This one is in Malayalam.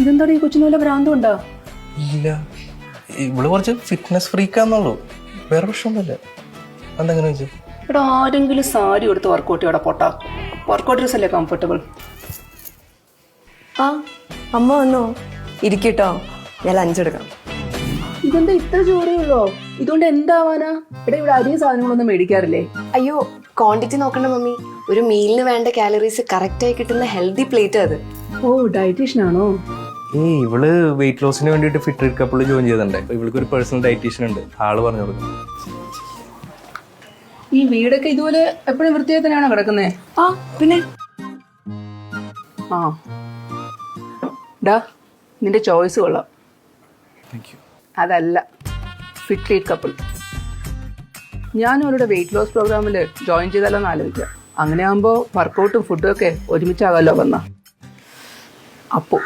ഇതെന്താണ് ഈ കൊച്ചിന് വല്ല ഭ്രാന്തം ഉണ്ടോ? ഇല്ല, ഇവള് കുറച്ച് ഫിറ്റ്നസ് ഫ്രീക്കാന്നുള്ളൂ, വേറെ പ്രശ്നമൊന്നുമില്ല. എന്തെങ്ങനെ വെച്ചു? ഇവിടെ ആരെങ്കിലും സാരി എടുത്ത് വർക്കൗട്ട് ചെയ്യോടെ പൊട്ടാ. വർക്കൗട്ട് ഡ്രസ് അല്ലേ കംഫർട്ടബിൾ? ആ അമ്മ വന്നോ? ഇരിക്കട്ടോ, ഞാൻ ലഞ്ച് എടുക്കാം. ഇതെന്താ ഇത്ര ചോറേ ഉള്ളോ? ഇതുകൊണ്ട് എന്താവാനാ? ഇവിടെ ഇവിടെ അരിയും സാധനങ്ങളൊന്നും മേടിക്കാറില്ലേ? അയ്യോ, ക്വാണ്ടിറ്റി നോക്കണ്ട മമ്മി. ഒരു മീലിന് വേണ്ട കാലറീസ് കറക്റ്റ് ആയി കിട്ടുന്ന ഹെൽത്തി പ്ലേറ്റ് അത്. ഓ, ഡയറ്റീഷ്യൻ ആണോ? ഇവള് വെയിറ്റ് ലോസിന് വേണ്ടിയിട്ട് ഫിറ്റ് റീഡ് കപ്പിൾ ജോയിൻ ചെയ്തിട്ടുണ്ട്. ഇവൾക്ക് ഒരു പേഴ്സണൽ ഡയറ്റീഷ്യൻ ഉണ്ട്, ആള് പറഞ്ഞു കൊടുക്കും. ഈ വീടൊക്കെ ഇതുപോലെ എപ്പോഴും വൃത്തിയായി തന്നെയാണോ കിടക്കുന്നേ? ആ പിന്നെ ആ ഡാ, നിന്റെ ചോയ്സ് കൊള്ളാം. അതല്ല ഫിറ്റ് റീഡ് കപ്പിൾ. ഞാനും അവരുടെ വെയിറ്റ് ലോസ് പ്രോഗ്രാമിൽ ജോയിൻ ചെയ്താലോ എന്ന് ആലോചിക്കാം. അങ്ങനെ ആകുമ്പോൾ വർക്കൗട്ടും ഫുഡും ഒക്കെ ഒരുമിച്ചാകാമല്ലോ. വന്ന അപ്പോ